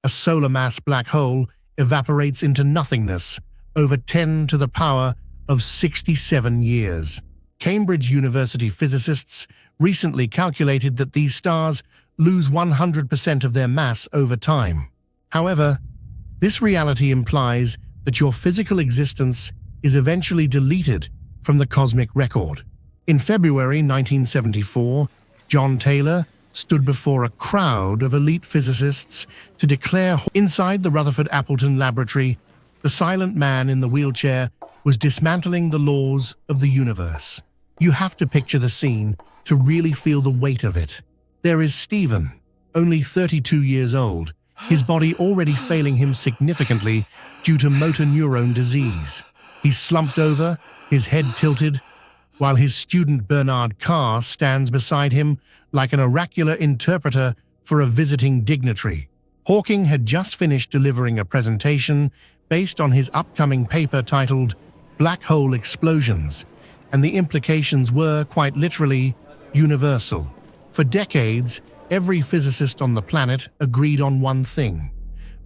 a solar mass black hole evaporates into nothingness over 10 to the power of 67 years. Cambridge University physicists recently calculated that these stars lose 100% of their mass over time. However, this reality implies that your physical existence is eventually deleted from the cosmic record. In February 1974, John Taylor stood before a crowd of elite physicists to declare inside the Rutherford Appleton Laboratory, the silent man in the wheelchair was dismantling the laws of the universe. You have to picture the scene to really feel the weight of it. There is Stephen, only 32 years old, his body already failing him significantly due to motor neuron disease. He's slumped over, his head tilted, while his student Bernard Carr stands beside him like an oracular interpreter for a visiting dignitary. Hawking had just finished delivering a presentation based on his upcoming paper titled Black Hole Explosions, and the implications were, quite literally, universal. For decades, every physicist on the planet agreed on one thing.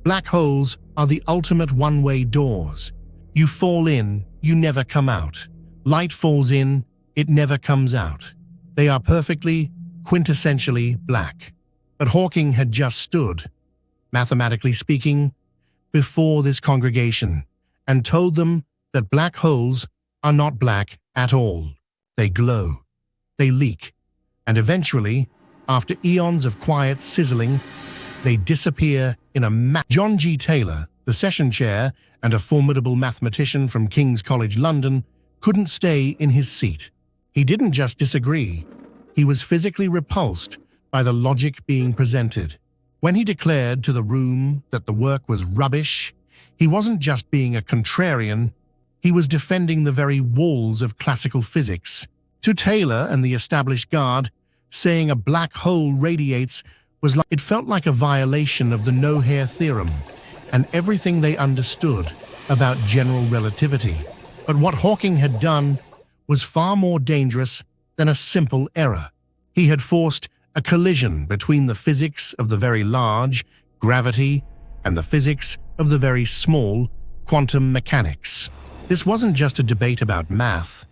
Black holes are the ultimate one-way doors. You fall in, you never come out. Light falls in, it never comes out. They are perfectly, quintessentially black. But Hawking had just stood, mathematically speaking, before this congregation and told them that black holes are not black at all. They glow, they leak, and eventually, after eons of quiet sizzling, they disappear in a John G. Taylor, the session chair and a formidable mathematician from King's College London, couldn't stay in his seat. He didn't just disagree, he was physically repulsed by the logic being presented. When he declared to the room that the work was rubbish, he wasn't just being a contrarian, he was defending the very walls of classical physics. To Taylor and the established guard, saying a black hole radiates was like it felt like a violation of the no-hair theorem and everything they understood about general relativity. But what Hawking had done was far more dangerous than a simple error. He had forced a collision between the physics of the very large, gravity, and the physics of the very small, quantum mechanics. This wasn't just a debate about math.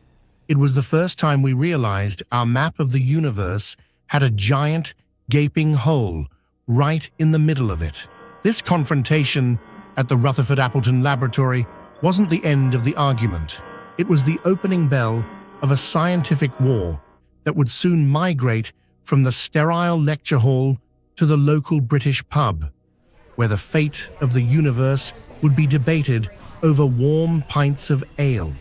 It was the first time we realized our map of the universe had a giant, gaping hole right in the middle of it. This confrontation at the Rutherford Appleton Laboratory wasn't the end of the argument. It was the opening bell of a scientific war that would soon migrate from the sterile lecture hall to the local British pub, where the fate of the universe would be debated over warm pints of ale.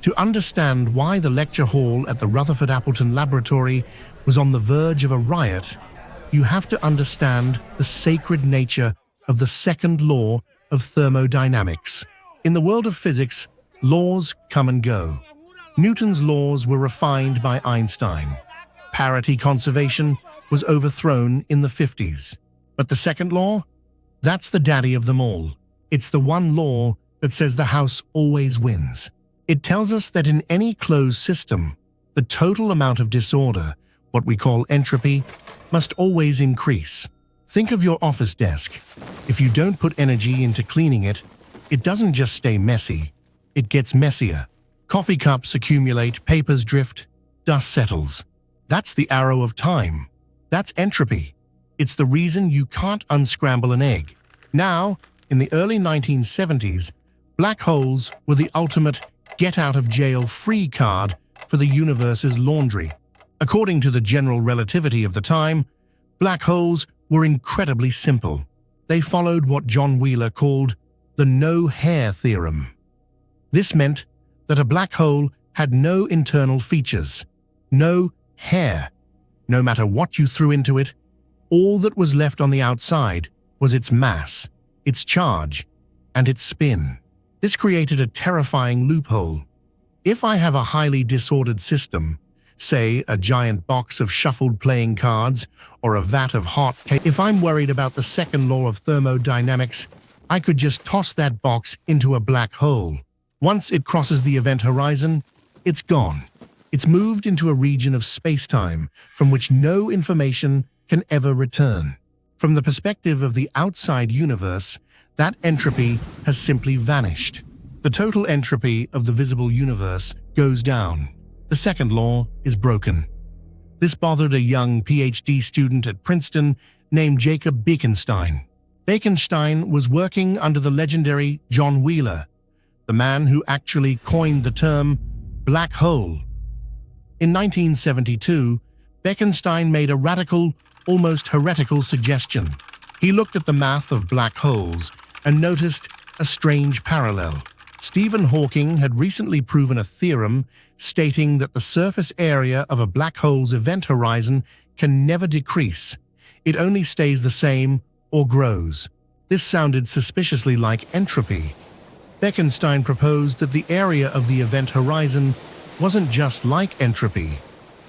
To understand why the lecture hall at the Rutherford Appleton Laboratory was on the verge of a riot, you have to understand the sacred nature of the second law of thermodynamics. In the world of physics, laws come and go. Newton's laws were refined by Einstein. Parity conservation was overthrown in the 50s. But the second law? That's the daddy of them all. It's the one law that says the house always wins. It tells us that in any closed system, the total amount of disorder, what we call entropy, must always increase. Think of your office desk. If you don't put energy into cleaning it, it doesn't just stay messy, it gets messier. Coffee cups accumulate, papers drift, dust settles. That's the arrow of time. That's entropy. It's the reason you can't unscramble an egg. Now, in the early 1970s, black holes were the ultimate get-out-of-jail-free card for the universe's laundry. According to the general relativity of the time, black holes were incredibly simple. They followed what John Wheeler called the no-hair theorem. This meant that a black hole had no internal features, no hair. No matter what you threw into it, all that was left on the outside was its mass, its charge, and its spin. This created a terrifying loophole. If I have a highly disordered system, say a giant box of shuffled playing cards or a vat of hot cake, if I'm worried about the second law of thermodynamics, I could just toss that box into a black hole. Once it crosses the event horizon, it's gone. It's moved into a region of space-time from which no information can ever return. From the perspective of the outside universe, that entropy has simply vanished. The total entropy of the visible universe goes down. The second law is broken. This bothered a young PhD student at Princeton named Jacob Bekenstein. Bekenstein was working under the legendary John Wheeler, the man who actually coined the term black hole. In 1972, Bekenstein made a radical, almost heretical suggestion. He looked at the math of black holes and noticed a strange parallel. Stephen Hawking had recently proven a theorem stating that the surface area of a black hole's event horizon can never decrease. It only stays the same or grows. This sounded suspiciously like entropy. Bekenstein proposed that the area of the event horizon wasn't just like entropy,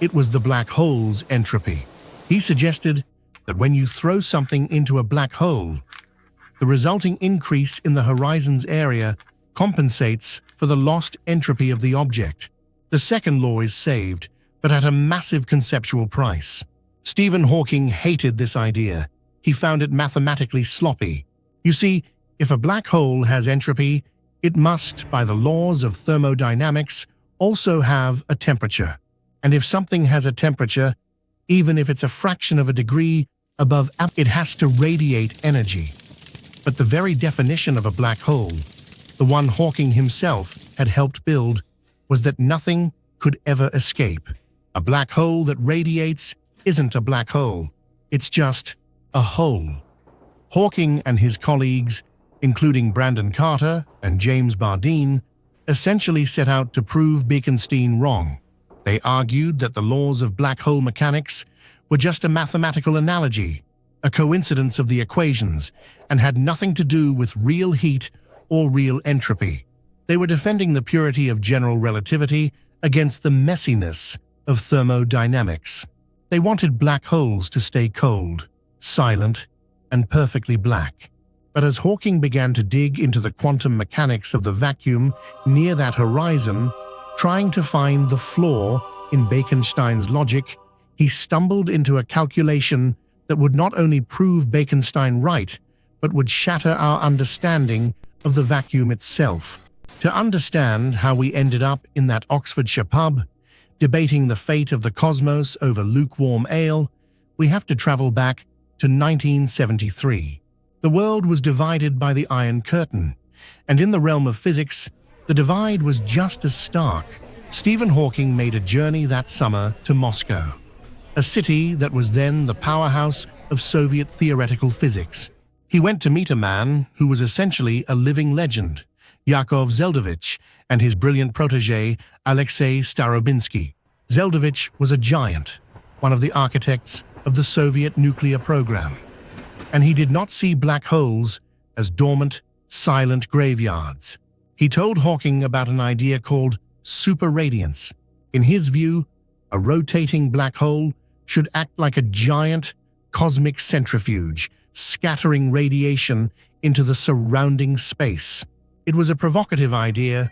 it was the black hole's entropy. He suggested that when you throw something into a black hole, the resulting increase in the horizon's area compensates for the lost entropy of the object. The second law is saved, but at a massive conceptual price. Stephen Hawking hated this idea. He found it mathematically sloppy. You see, if a black hole has entropy, it must, by the laws of thermodynamics, also have a temperature. And if something has a temperature, even if it's a fraction of a degree above, it has to radiate energy. But the very definition of a black hole, the one Hawking himself had helped build, was that nothing could ever escape. A black hole that radiates isn't a black hole, it's just a hole. Hawking and his colleagues, including Bernard Carr and James Bardeen, essentially set out to prove Bekenstein wrong. They argued that the laws of black hole mechanics were just a mathematical analogy, a coincidence of the equations, and had nothing to do with real heat or real entropy. They were defending the purity of general relativity against the messiness of thermodynamics. They wanted black holes to stay cold, silent, and perfectly black. But as Hawking began to dig into the quantum mechanics of the vacuum near that horizon, trying to find the flaw in Bekenstein's logic, he stumbled into a calculation that would not only prove Bekenstein right, but would shatter our understanding of the vacuum itself. To understand how we ended up in that Oxfordshire pub, debating the fate of the cosmos over lukewarm ale, we have to travel back to 1973. The world was divided by the Iron Curtain, and in the realm of physics, the divide was just as stark. Stephen Hawking made a journey that summer to Moscow, a city that was then the powerhouse of Soviet theoretical physics. He went to meet a man who was essentially a living legend, Yakov Zeldovich, and his brilliant protege, Alexei Starobinsky. Zeldovich was a giant, one of the architects of the Soviet nuclear program, and he did not see black holes as dormant, silent graveyards. He told Hawking about an idea called superradiance. In his view, a rotating black hole should act like a giant cosmic centrifuge, scattering radiation into the surrounding space. It was a provocative idea,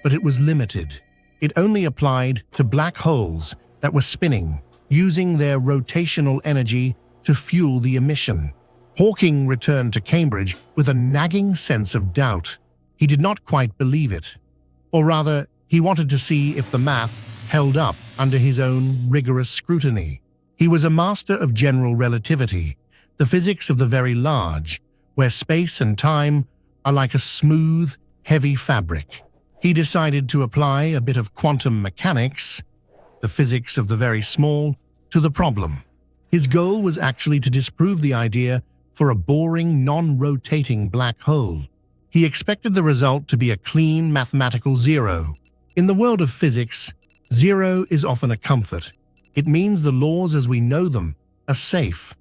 but it was limited. It only applied to black holes that were spinning, using their rotational energy to fuel the emission. Hawking returned to Cambridge with a nagging sense of doubt. He did not quite believe it. Or rather, he wanted to see if the math held up under his own rigorous scrutiny. He was a master of general relativity, the physics of the very large, where space and time are like a smooth, heavy fabric. He decided to apply a bit of quantum mechanics, the physics of the very small, to the problem. His goal was actually to disprove the idea for a boring, non-rotating black hole. He expected the result to be a clean mathematical zero. In the world of physics, zero is often a comfort. It means the laws as we know them are safe.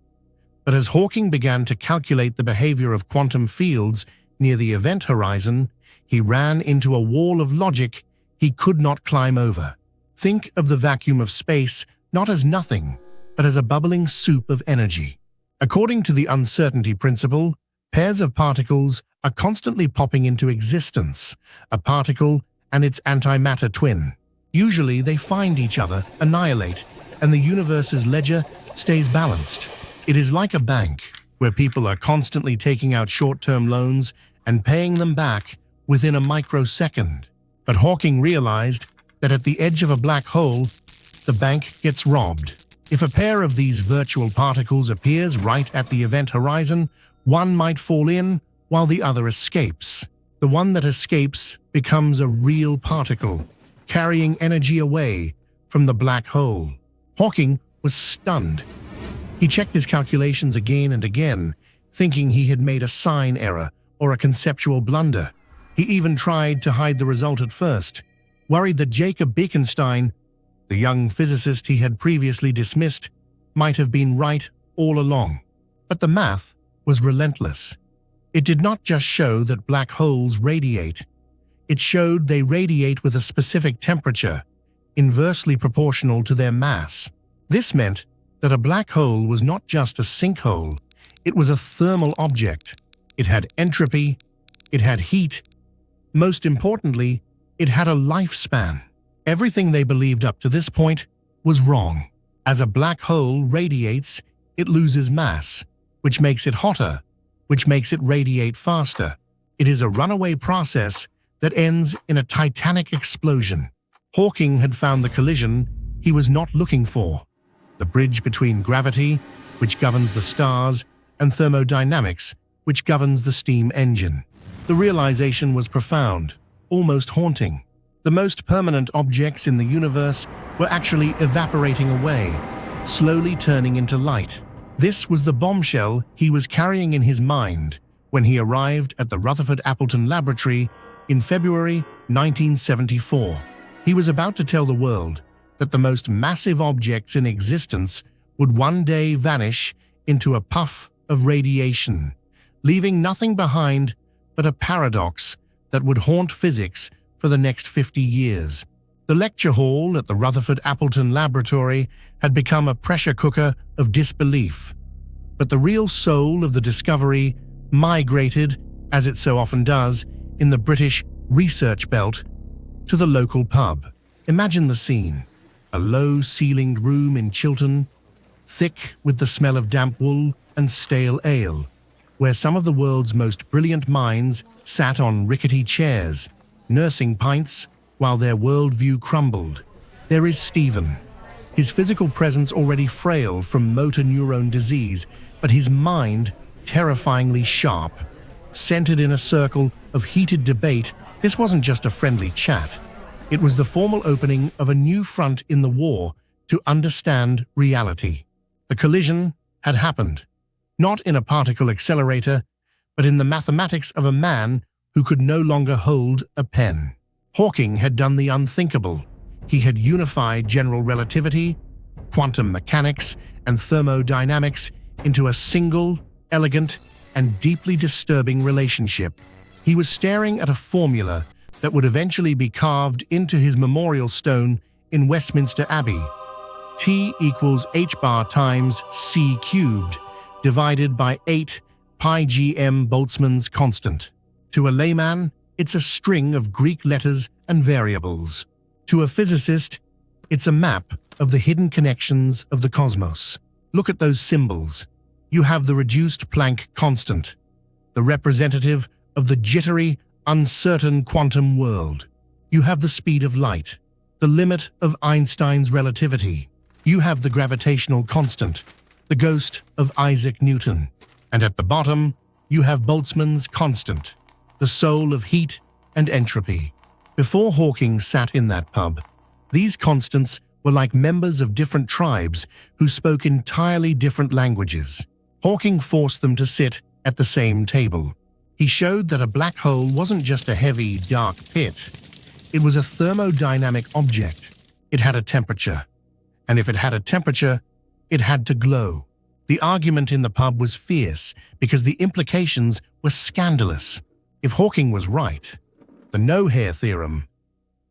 But as Hawking began to calculate the behavior of quantum fields near the event horizon, he ran into a wall of logic he could not climb over. Think of the vacuum of space not as nothing, but as a bubbling soup of energy. According to the uncertainty principle, pairs of particles are constantly popping into existence, a particle and its antimatter twin. Usually they find each other, annihilate, and the universe's ledger stays balanced. It is like a bank. where people are constantly taking out short-term loans and paying them back within a microsecond. But Hawking realized that at the edge of a black hole, the bank gets robbed. If a pair of these virtual particles appears right at the event horizon, one might fall in while the other escapes. The one that escapes becomes a real particle, carrying energy away from the black hole. Hawking was stunned. He checked his calculations again and again, thinking he had made a sign error or a conceptual blunder. He even tried to hide the result at first, worried that Jacob Bekenstein, the young physicist he had previously dismissed, might have been right all along. But the math was relentless. It did not just show that black holes radiate. It showed they radiate with a specific temperature, inversely proportional to their mass. This meant that a black hole was not just a sinkhole, it was a thermal object. It had entropy, it had heat. Most importantly, it had a lifespan. Everything they believed up to this point was wrong. As a black hole radiates, it loses mass, which makes it hotter, which makes it radiate faster. It is a runaway process that ends in a titanic explosion. Hawking had found the collision he was not looking for, the bridge between gravity, which governs the stars, and thermodynamics, which governs the steam engine. The realization was profound, almost haunting. The most permanent objects in the universe were actually evaporating away, slowly turning into light. This was the bombshell he was carrying in his mind when he arrived at the Rutherford Appleton Laboratory in February 1974. He was about to tell the world that the most massive objects in existence would one day vanish into a puff of radiation, leaving nothing behind but a paradox that would haunt physics for the next 50 years. The lecture hall at the Rutherford Appleton Laboratory had become a pressure cooker of disbelief. But the real soul of the discovery migrated, as it so often does, in the British research belt, to the local pub. Imagine the scene. A low-ceilinged room in Chiltern, thick with the smell of damp wool and stale ale, where some of the world's most brilliant minds sat on rickety chairs, nursing pints while their worldview crumbled. There is Stephen. His physical presence already frail from motor neuron disease, but his mind terrifyingly sharp. Centered in a circle of heated debate, this wasn't just a friendly chat. It was the formal opening of a new front in the war to understand reality. The collision had happened, not in a particle accelerator, but in the mathematics of a man who could no longer hold a pen. Hawking had done the unthinkable. He had unified general relativity, quantum mechanics, and thermodynamics into a single, elegant, and deeply disturbing relationship. He was staring at a formula that would eventually be carved into his memorial stone in Westminster Abbey. T equals h bar times c cubed, divided by 8 pi gm Boltzmann's constant. To a layman, it's a string of Greek letters and variables. To a physicist, it's a map of the hidden connections of the cosmos. Look at those symbols. You have the reduced Planck constant, the representative of the jittery, uncertain quantum world. You have the speed of light, the limit of Einstein's relativity. You have the gravitational constant, the ghost of Isaac Newton. And at the bottom, you have Boltzmann's constant, the soul of heat and entropy. Before Hawking sat in that pub, these constants were like members of different tribes who spoke entirely different languages. Hawking forced them to sit at the same table. He showed that a black hole wasn't just a heavy, dark pit. It was a thermodynamic object. It had a temperature. And if it had a temperature, it had to glow. The argument in the pub was fierce because the implications were scandalous. If Hawking was right, the no-hair theorem,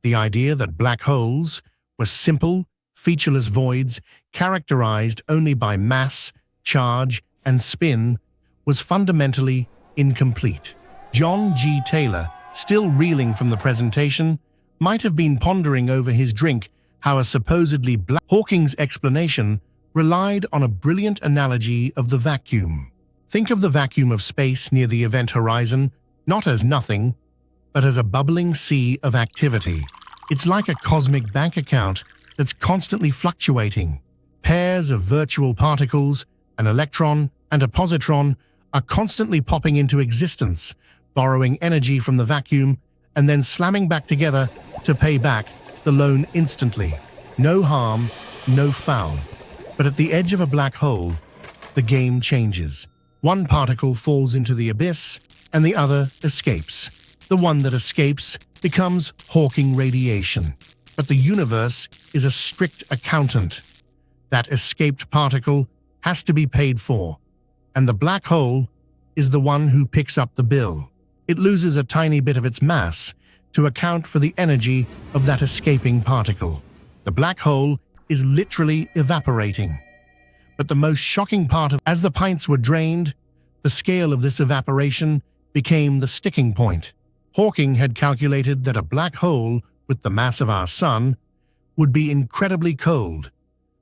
the idea that black holes were simple, featureless voids characterized only by mass, charge, and spin, was fundamentally incomplete. John G. Taylor, still reeling from the presentation, might have been pondering over his drink how a supposedly black Hawking's explanation relied on a brilliant analogy of the vacuum. Think of the vacuum of space near the event horizon not as nothing, but as a bubbling sea of activity. It's like a cosmic bank account that's constantly fluctuating. Pairs of virtual particles, an electron and a positron, are constantly popping into existence, borrowing energy from the vacuum and then slamming back together to pay back the loan instantly. No harm, no foul. But at the edge of a black hole, the game changes. One particle falls into the abyss and the other escapes. The one that escapes becomes Hawking radiation. But the universe is a strict accountant. That escaped particle has to be paid for, and the black hole is the one who picks up the bill. It loses a tiny bit of its mass to account for the energy of that escaping particle. The black hole is literally evaporating. But the most shocking part of as the pints were drained, the scale of this evaporation became the sticking point. Hawking had calculated that a black hole with the mass of our sun would be incredibly cold,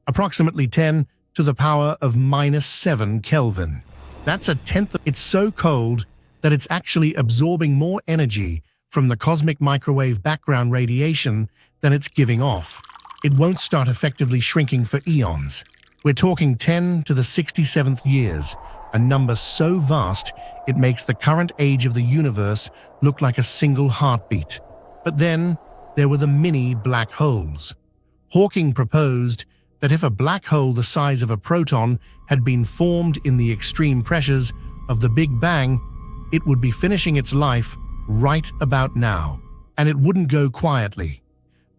approximately 10 to the power of -7 Kelvin. That's a tenth. It's so cold that it's actually absorbing more energy from the cosmic microwave background radiation than it's giving off. It won't start effectively shrinking for eons. We're talking 10 to the 67th years, a number so vast it makes the current age of the universe look like a single heartbeat. But then there were the mini black holes. Hawking proposed that if a black hole the size of a proton had been formed in the extreme pressures of the Big Bang, it would be finishing its life right about now, and it wouldn't go quietly.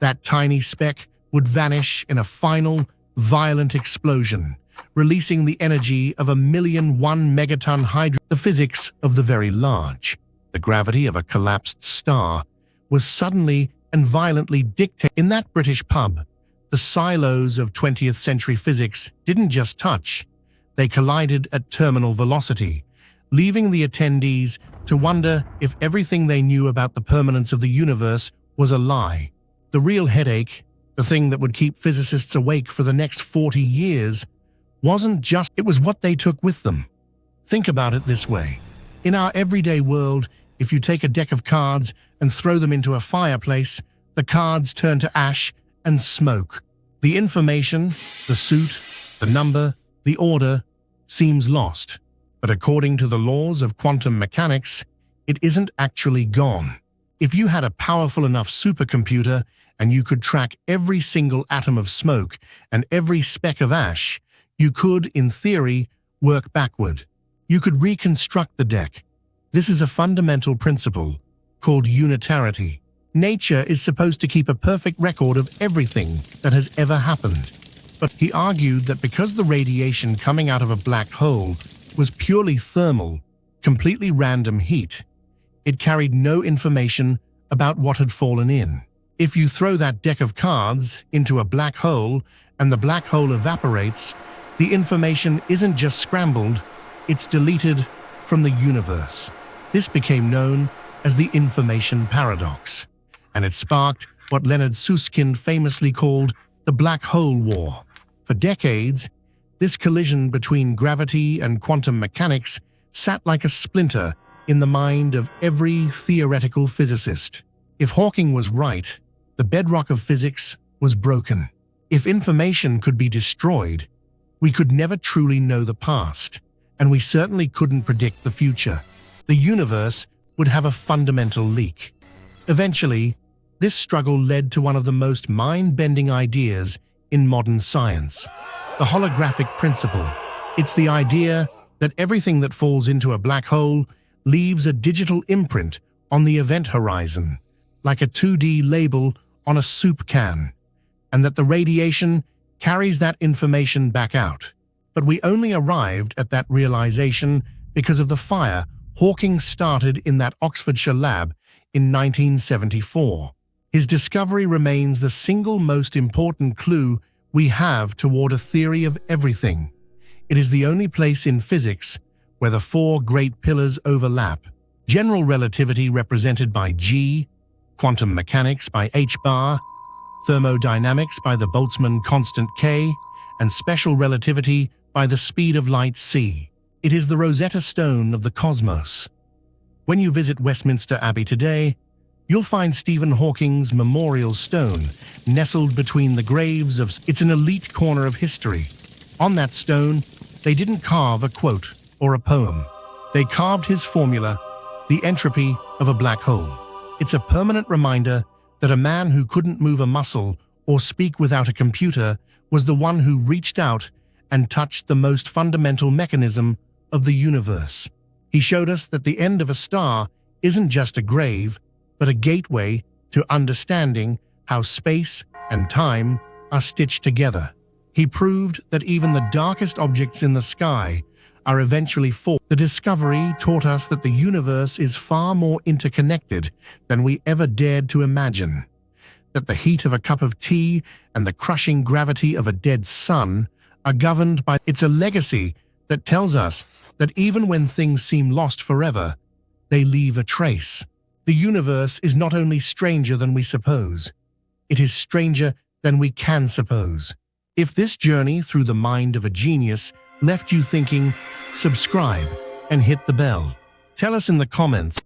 That tiny speck would vanish in a final, violent explosion, releasing the energy of 1,000,001 megaton hydrogen. The physics of the very large, the gravity of a collapsed star, was suddenly and violently dictated. In that British pub, the silos of 20th century physics didn't just touch, they collided at terminal velocity, leaving the attendees to wonder if everything they knew about the permanence of the universe was a lie. The real headache, the thing that would keep physicists awake for the next 40 years, wasn't just, it was what they took with them. Think about it this way. In our everyday world, if you take a deck of cards and throw them into a fireplace, the cards turn to ash and smoke. The information, the suit, the number, the order, seems lost. But according to the laws of quantum mechanics, it isn't actually gone. If you had a powerful enough supercomputer and you could track every single atom of smoke and every speck of ash, you could, in theory, work backward. You could reconstruct the deck. This is a fundamental principle called unitarity. Nature is supposed to keep a perfect record of everything that has ever happened. But he argued that because the radiation coming out of a black hole was purely thermal, completely random heat, it carried no information about what had fallen in. If you throw that deck of cards into a black hole and the black hole evaporates, the information isn't just scrambled, it's deleted from the universe. This became known as the information paradox, and it sparked what Leonard Susskind famously called the Black Hole War. For decades, this collision between gravity and quantum mechanics sat like a splinter in the mind of every theoretical physicist. If Hawking was right, the bedrock of physics was broken. If information could be destroyed, we could never truly know the past, and we certainly couldn't predict the future. The universe would have a fundamental leak. Eventually, this struggle led to one of the most mind-bending ideas in modern science, the holographic principle. It's the idea that everything that falls into a black hole leaves a digital imprint on the event horizon, like a 2D label on a soup can, and that the radiation carries that information back out. But we only arrived at that realization because of the fire Hawking started in that Oxfordshire lab in 1974. His discovery remains the single most important clue we have toward a theory of everything. It is the only place in physics where the four great pillars overlap: general relativity represented by G, quantum mechanics by h bar, thermodynamics by the Boltzmann constant K, and special relativity by the speed of light c. It is the Rosetta Stone of the cosmos. When you visit Westminster Abbey today, you'll find Stephen Hawking's memorial stone nestled between the graves of... It's an elite corner of history. On that stone, they didn't carve a quote or a poem. They carved his formula, the entropy of a black hole. It's a permanent reminder that a man who couldn't move a muscle or speak without a computer was the one who reached out and touched the most fundamental mechanism of the universe. He showed us that the end of a star isn't just a grave, but a gateway to understanding how space and time are stitched together. He proved that even the darkest objects in the sky are eventually formed. The discovery taught us that the universe is far more interconnected than we ever dared to imagine, that the heat of a cup of tea and the crushing gravity of a dead sun are governed by... It's a legacy that tells us that even when things seem lost forever, they leave a trace. The universe is not only stranger than we suppose, it is stranger than we can suppose. If this journey through the mind of a genius left you thinking, subscribe and hit the bell. Tell us in the comments.